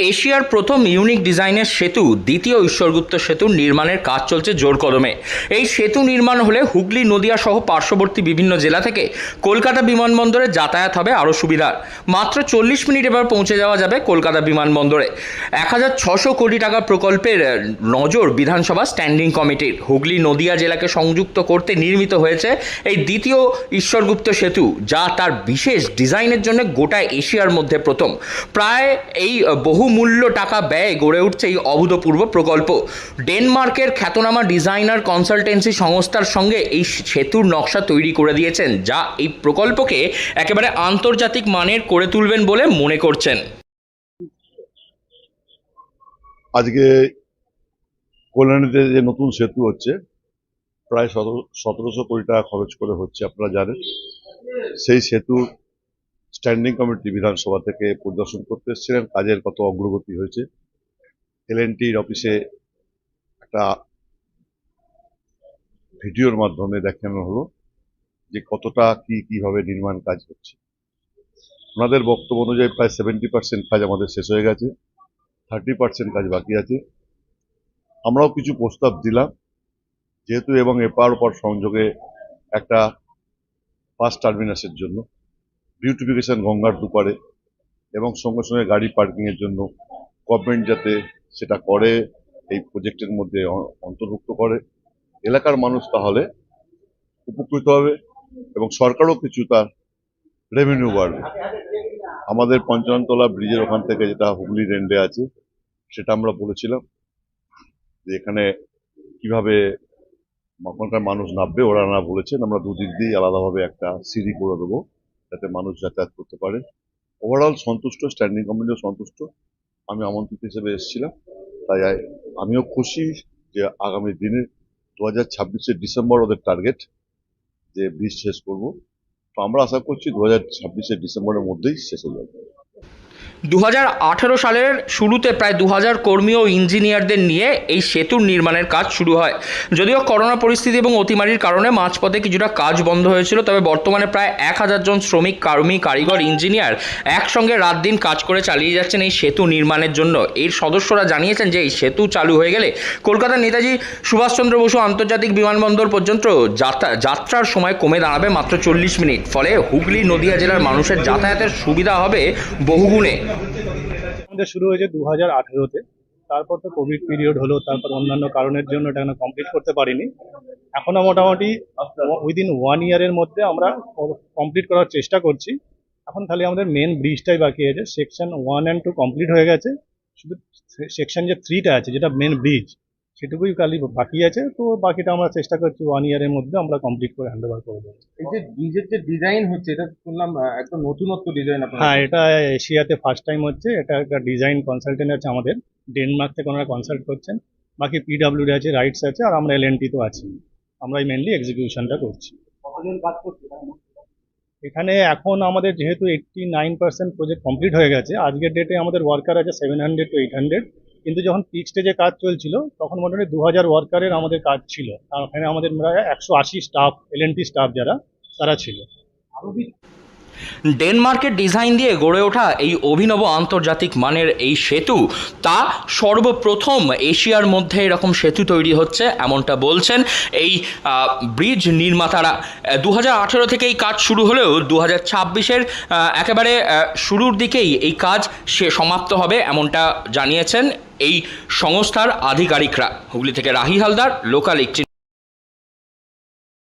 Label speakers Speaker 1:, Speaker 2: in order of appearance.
Speaker 1: এশিয়ার প্রথম ইউনিক ডিজাইনের সেতু দ্বিতীয় ঈশ্বরগুপ্ত সেতুর নির্মাণের কাজ চলছে জোর কদমে। এই সেতু নির্মাণ হলে হুগলি, নদিয়া সহ পার্শ্ববর্তী বিভিন্ন জেলা থেকে কলকাতা বিমানবন্দরে যাতায়াত হবে আরও সুবিধার। মাত্র 40 মিনিট এবার পৌঁছে যাওয়া যাবে কলকাতা বিমানবন্দরে। 1600 কোটি টাকা প্রকল্পের নজর বিধানসভা স্ট্যান্ডিং কমিটির। হুগলি, নদিয়া জেলাকে সংযুক্ত করতে নির্মিত হয়েছে এই দ্বিতীয় ঈশ্বরগুপ্ত সেতু, যা তার বিশেষ ডিজাইনের জন্য গোটা এশিয়ার মধ্যে প্রথম। প্রায় এই বহুমূল্য টাকা ব্যয়ে গড়ে উঠছে এই অভূতপূর্ব প্রকল্প। ডেনমার্কের খ্যাতনামা ডিজাইনার কনসালটেন্সি সংস্থার সঙ্গে এই সেতুর নকশা তৈরি করে দিয়েছেন, যা এই প্রকল্পকে একেবারে আন্তর্জাতিক মানের করে তুলবেন বলে মনে করছেন।
Speaker 2: আজকে কল্যাণীতে যে নতুন সেতু হচ্ছে, প্রায় 1700 কোটি টাকা খরচ করে হচ্ছে, আপনারা জানেন। সেই সেতু স্ট্যান্ডিং কমিটি বিধানসভা থেকে পরিদর্শন করতে এসেছিলেন, কাজের কত অগ্রগতি হয়েছে। এলএনটির অফিসে একটা ভিডিওর মাধ্যমে দেখানো হলো যে কতটা কিভাবে নির্মাণ কাজ হচ্ছে। ওনাদের বক্তব্য অনুযায়ী প্রায় 70% কাজ আমাদের শেষ হয়ে গেছে, 30% কাজ বাকি আছে। আমরাও কিছু প্রস্তাব দিলাম, যেহেতু এবং এপার ওপার সংযোগে একটা বাস টার্মিনাসের জন্য, বিউটিফিকেশন গঙ্গার দুপারে এবং সঙ্গে সঙ্গে গাড়ি পার্কিংয়ের জন্য গভর্নমেন্ট যাতে সেটা করে, এই প্রজেক্টের মধ্যে অন্তর্ভুক্ত করে, এলাকার মানুষ তাহলে উপকৃত হবে এবং সরকারও কিছু তার রেভিনিউ বাড়বে। আমাদের পঞ্চাননতলা ব্রিজের ওখান থেকে যেটা হুগলি রেন্ডে আছে, সেটা আমরা বলেছিলাম যে এখানে কিভাবে ওখানকার মানুষ নামবে, ওরা না বলেছেন আমরা দুদিক দিয়ে আলাদাভাবে একটা সিঁড়ি করে দেবো যাতে মানুষ যাতায়াত করতে পারে। ওভারঅল সন্তুষ্ট, স্ট্যান্ডিং কমিটিও সন্তুষ্ট। আমি আমন্ত্রিত হিসেবে এসেছিলাম, তাই আমিও খুশি যে আগামী দিনে 2026 ডিসেম্বর ওদের টার্গেট যে ব্রিজ শেষ করবো। তো আমরা আশা করছি 2026 ডিসেম্বরের মধ্যেই শেষ হয়ে যাবে।
Speaker 1: 2018 সালের শুরুতে প্রায় 2000 কর্মী ও ইঞ্জিনিয়ারদের নিয়ে এই সেতুর নির্মাণের কাজ শুরু হয়। যদিও করোনা পরিস্থিতি এবং অতিমারির কারণে মাঝপথে কিছুটা কাজ বন্ধ হয়েছিল, তবে বর্তমানে প্রায় 1000 জন শ্রমিক, কর্মী, কারিগর, ইঞ্জিনিয়ার একসঙ্গে রাত দিন কাজ করে চালিয়ে যাচ্ছেন এই সেতু নির্মাণের জন্য। এর সদস্যরা জানিয়েছেন যে এই সেতু চালু হয়ে গেলে কলকাতার নেতাজি সুভাষচন্দ্র বসু আন্তর্জাতিক বিমানবন্দর পর্যন্ত যাত্রার সময় কমে দাঁড়াবে মাত্র 40 মিনিট। ফলে হুগলি, নদিয়া জেলার মানুষের যাতায়াতের সুবিধা হবে বহুগুণে।
Speaker 3: আমাদের শুরু হয়েছে 2018-তে, তারপর তো কোভিড পিরিয়ড হলো, তারপর অন্যান্য কারণের জন্য এটা কমপ্লিট করতে পারিনি। এখনো মোটামুটি উইদিন 1 ইয়ারের মধ্যে আমরা কমপ্লিট করার চেষ্টা করছি। এখন খালি আমাদের মেন ব্রিজটাই বাকি আছে। সেকশন 1 and 2 কমপ্লিট হয়ে গেছে, শুধু সেকশন যে 3টা আছে, যেটা মেন ব্রিজ, সেটুকুই খালি বাকি আছে। তো বাকিটা আমরা চেষ্টা করছি 1 ইয়ারের মধ্যে আমরা কমপ্লিট করে হ্যান্ড ওভার করে দেবো।
Speaker 4: এই যে ব্রিজের যে ডিজাইন হচ্ছে, এটা শুনলাম একদম নতুনত্ব ডিজাইন।
Speaker 3: হ্যাঁ, এটা এশিয়াতে ফার্স্ট টাইম হচ্ছে। এটা একটা ডিজাইন কনসালটেন্ট আছে আমাদের, ডেনমার্ক থেকে ওনারা কনসাল্ট করছেন। বাকি পিডব্লিউডি আছে, রাইটস আছে, আর আমরা এলএনটি তো আছি। আমরাই মেনলি এক্সিকিউশনটা করছি। এখানে এখন আমাদের যেহেতু 89% প্রজেক্ট কমপ্লিট হয়ে গেছে, আজকের ডেটে আমাদের ওয়ার্কার আছে 700 to 800। কিন্তু যখন পিক স্টেজে কাজ চলছিল তখন মোটামুটি 2000 ওয়ার্কারের আমাদের কাজ ছিল। আর ওখানে আমাদের প্রায় 180 স্টাফ, এলএনটি স্টাফ যারা, তারা ছিল।
Speaker 1: ডেনমার্কের ডিজাইন দিয়ে গড়ে ওঠা এই অভিনব আন্তর্জাতিক মানের এই সেতু, তা সর্বপ্রথম এশিয়ার মধ্যে এরকম সেতু তৈরি হচ্ছে, এমনটা বলছেন এই ব্রিজ নির্মাতারা। 2018 থেকে এই কাজ শুরু হলেও 2026-এর একেবারে শুরুর দিকেই এই কাজ সমাপ্ত হবে, এমনটা জানিয়েছেন এই সংস্থার আধিকারিকরা। হুগলি থেকে রাহি হালদার, লোকাল 18।